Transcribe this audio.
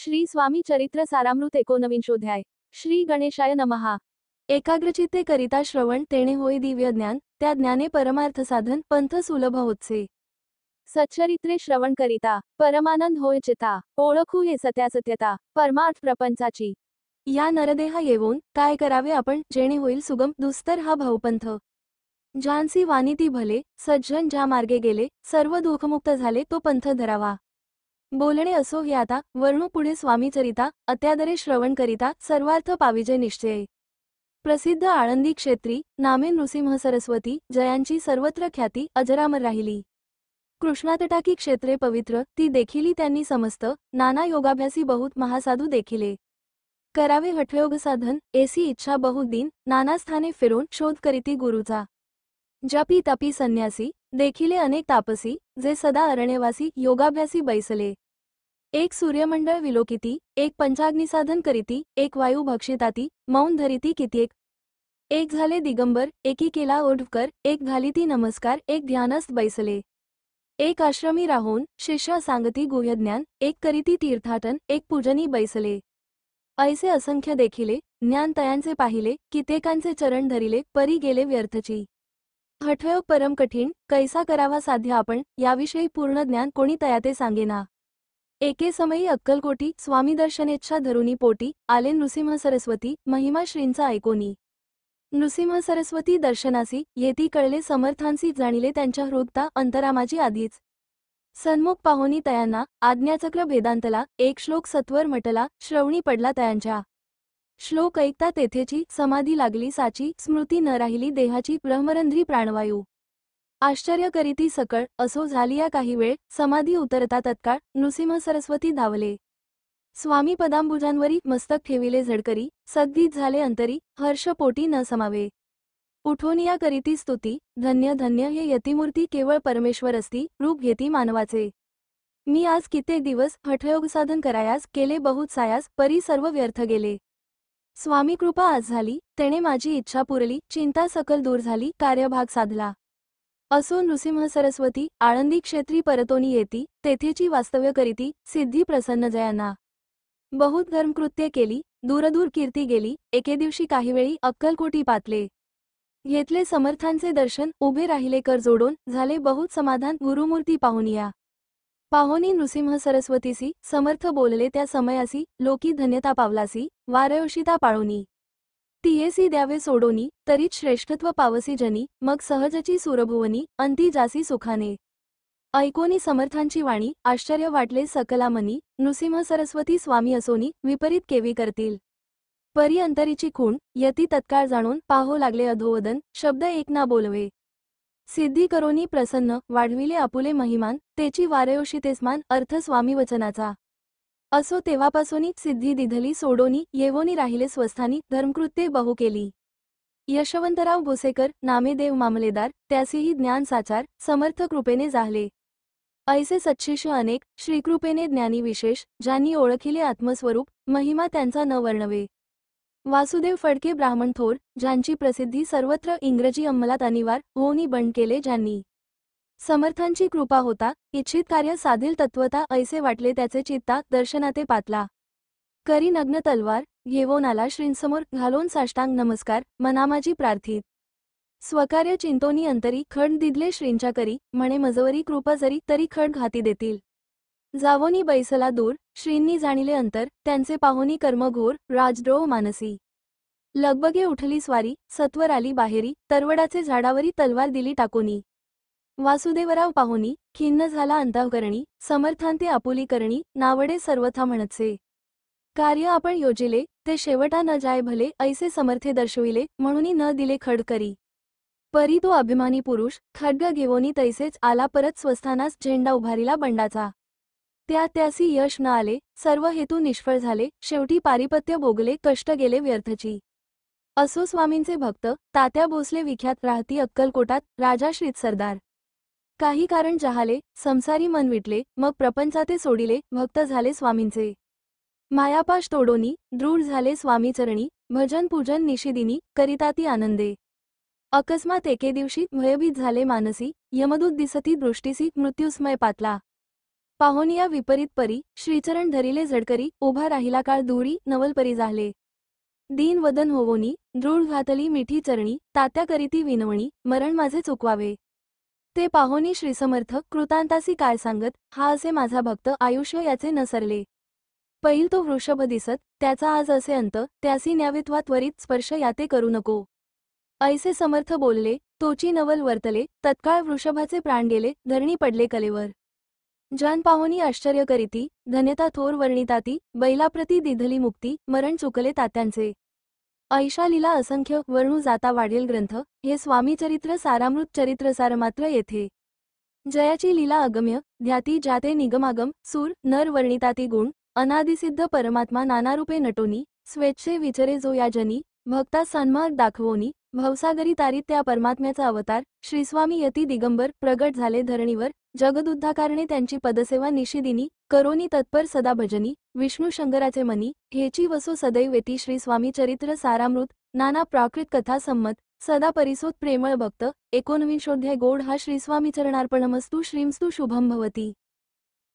श्री स्वामी चरित्र सारामृत 19 श्री गणेशाय नमः। एकाग्रचित्ते करिता श्रवण तेणे होय दिव्य ज्ञान, त्या ज्ञाने परमार्थ साधन पंथ सुलभ होतसे। सच्चरित्रे श्रवण करिता परमानंद होय चिता, ओळखू हे सत्यासत्यता परमार्थ प्रपंचाची। या नरदेहा येऊन काय करावे आपण, जेणे होईल सुगम दुस्तर हा भावपंथ। ज्यांसी वाणी ती भले, सज्जन ज्या मार्गे गेले, सर्व दुःखमुक्त झाले तो पंथ धरावा। बोलणे असो हे आता, वर्णू पुढे स्वामीचरिता, अत्यादरे श्रवण करिता सर्वार्थ पाविजे निश्चय। प्रसिद्ध आळंदी क्षेत्री नामे नृसिंह सरस्वती, जयांची सर्वत्र ख्याती अजरामर राहिली। कृष्णातटाकी क्षेत्रे पवित्र, ती देखिली त्यांनी समस्त, नाना योगाभ्यासी बहुत महासाधू देखिले। करावे हठयोग साधन, ऐसी इच्छा बहुत दिन, नाना स्थाने फिरून शोध करीती गुरुचा। जपी तपी संन्यासी, देखिले अनेक तापसी, जे सदा अरण्यवासी योगाभ्यासी बैसले। एक सूर्यमंडळ विलोकिती, एक पंचाग्निसाधन करीती, एक वायू भक्षिताती, मौन धरिती कित्येक। एक झाले दिगंबर, एकी केला ओढकर, एक घालिती नमस्कार, एक ध्यानस्थ बैसले। एक आश्रमी राहून शिष्य सांगती गुह्यज्ञान, एक करीती तीर्थाटन, एक पूजनी बैसले। ऐसे असंख्य देखिले, ज्ञान तयांचे पाहिले, कित्येकांचे चरण धरिले, परी गेले व्यर्थची। हठयोग परम कठीण, कैसा करावा साध्य आपण, याविषयी पूर्ण ज्ञान कोणी तयाते सांगेना। एके समयी अक्कलकोटी स्वामी दर्शनेच्छा धरुनी पोटी, आले नृसिंह सरस्वती, महिमा श्रींचा ऐकोनी। नृसिंह सरस्वती दर्शनासी येती कळले, समर्थांसी जाणिले त्यांच्या हृदता अंतरामाची आधीच। सन्मुख पाहोनी तयांना आज्ञाचक्र भेदांतला, एक श्लोक सत्वर म्हटला, श्रवणी पडला तयांच्या। श्लोक ऐकता तेथेची समाधी लागली साची, स्मृती न राहिली देहाची, ब्रह्मरंध्री प्राणवायू। आश्चर्य करीती सकळ, असो झालिया काही वेळ, समाधी उतरता तत्काळ, नृसिंह सरस्वती धावले। स्वामी पदांबुजांवरी मस्तक ठेविले झडकरी, सद्गीत झाले अंतरी, हर्ष पोटी न समावे। उठोनिया करीती स्तुती, धन्य धन्य हे यतिमूर्ती, केवळ परमेश्वर असती, रूप घेती मानवाचे। मी आज कित्येक दिवस हठयोग साधन करायास केले बहुत सायास, परी सर्व व्यर्थ गेले। स्वामी कृपा आज झाली, तेणे माझी इच्छा पुरली, चिंता सकल दूर झाली, कार्यभाग साधला। असो नृसिंह सरस्वती आळंदी क्षेत्री परतोनी येती, तेथेची वास्तव्य करीती, सिद्धी प्रसन्न जयांना। बहुत धर्मकृत्ये केली, दूरदूर कीर्ती गेली, एके दिवशी काही वेळी अक्कलकोटी पातले। घेतले समर्थांचे दर्शन, उभे राहिले कर जोडून, झाले बहुत समाधान गुरुमूर्ती पाहुनिया। पाहोनी नृसिंह सरस्वतीसी, समर्थ बोलले त्या समयासी, लोकी धन्यता पावलासी, वारयोषिता पाळोनी। तियेसी द्यावे सोडोनी, तरीच श्रेष्ठत्व पावसी जनी, मग सहजची सुरभुवनी, अंती जासी सुखाने। ऐकोनी समर्थांची वाणी, आश्चर्य वाटले सकला मनी, नृसिंह सरस्वती स्वामी असोनी, विपरीत केवी करतील। परी अंतरीची खूण, यती तत्काळ जाणून, पाहो लागले अधोवदन, शब्द एक ना बोलवे। सिद्धी करोनी प्रसन्न, वाढविले आपुले महिमान, तेची वारयोषितेस्मान, अर्थ स्वामी वचनाचा। असो तेव्हापासूनी सिद्धी दिधली सोडोनी, येवोनी राहिले स्वस्थानी, धर्मकृत्ये बहु केली। यशवंतराव भोसेकर नामे देव मामलेदार, त्यासीही ज्ञान साचार, समर्थ कृपेने जाहले। ऐसे सच्छिष्य अनेक, श्रीकृपेने ज्ञानी विशेष, ज्यांनी ओळखिले आत्मस्वरूप, महिमा त्यांचा न वर्णवे। वासुदेव फडके ब्राह्मण थोर, ज्यांची प्रसिद्धी सर्वत्र, इंग्रजी अंमलात अनिवार होऊनी बंड केले ज्यांनी। समर्थांची कृपा होता, इच्छित कार्य साधील तत्वता, ऐसे वाटले त्याचे चित्ता, दर्शनाते पातला। करी नग्न तलवार, घेवोन आला श्रींसमोर, घालोन साष्टांग नमस्कार, मनामाजी प्रार्थित। स्वकार्य चिंतोनी अंतरी, खड दिदले श्रींच्या करी, म्हणे मजवरी कृपा जरी, तरी खड घाती देतील। जावोनी बैसला दूर, श्रींनी जाणिले अंतर, त्यांचे पाहोनी कर्म घोर, राजद्रोह मानसी। लगबगे उठली स्वारी, सत्वर आली बाहेरी, तरवडाचे झाडावरी तलवार दिली टाकोनी। वासुदेवराव पाहोनी, खिन्न झाला अंतःकरणी, समर्थांते आपुली करणी, नावडे सर्वथा म्हणतसे। कार्य आपण योजिले, ते शेवटा न जाय भले, ऐसे समर्थे दर्शविले, म्हणूनी न दिले खड करी। परी तो अभिमानी पुरुष, खड्ग घेवोनी तैसेच आला परत स्वस्थानास, झेंडा उभारिला बंडाचा। त्यासी यश न आले, सर्व हेतू निष्फळ झाले, शेवटी पारिपत्य भोगले, कष्ट गेले व्यर्थची। असो स्वामींचे भक्त, तात्या भोसले विख्यात राहती अक्कलकोटात, राजा श्रीत सरदार। काही कारण जहाले, संसारी मन विटले, मग प्रपंचाते सोडिले, भक्त झाले स्वामींचे। मायापाश तोडोनी, दृढ झाले स्वामी चरणी, भजन पूजन निशिदिनी, करिताती आनंदे। अकस्मात एके दिवशी भयभीत झाले मानसी, यमदूत दिसती दृष्टीसी, मृत्युस्मय पातला। पाहोनिया विपरीत परी, श्रीचरण धरिले झडकरी, उभा राहिला काळ दूरी, नवलपरी झाले. दीन वदन होवोनी, दृढ घातली मिठी चरणी, तात्या करीती विनवणी, मरण माझे चुकवावे. ते पाहोनी श्रीसमर्थ, कृतांतासी काय सांगत, हा असे माझा भक्त, आयुष्य याचे न सरले. पैल तो वृषभ दिसत, त्याचा आज असे अंत, त्यासी न्यावित्वा त्वरित स्पर्श याते करू नको. ऐसे समर्थ बोलले, तोची नवल वर्तले, तत्काळ वृषभाचे प्राण गेले, धरणी पडले कलेवर. जान पाहोनी आश्चर्य करीती, धन्यता थोर वर्णिताती, बैलाप्रती दिधली मुक्ती, मरण चुकले तात्यांचे. ऐशा लीला असंख्य, वर्णू जाता वाढेल ग्रंथ, हे स्वामी चरित्र सारामृत चरित्रसार मात्र येथे. जयाची लीला अगम्य, ध्याती जाते निगमागम, सूर, नर वर्णिताती गुण, अनादिसिद्ध परमात्मा नानारूपे नटोनी, स्वेच्छे विचरे जो या जनी, भक्ता सन्मार्ग दाखवोनी, भवसागरी तारीत त्या परमात्म्याचा अवतार, श्रीस्वामी यती दिगंबर, प्रगट झाले धरणीवर, जगदुद्धाकारणे त्यांची पदसेवा निशिदिनी, करोनी तत्पर सदा भजनी, विष्णू शंकराचे मनी, हेची वसो सदैव येती श्री स्वामी चरित्र सारामृत, नाना प्राकृत कथा संमत, सदा परिसोत प्रेमळ भक्त. 19 गोड हा श्रीस्वामी चरणार्पणमस्तु श्रीमस्तु शुभम भवती.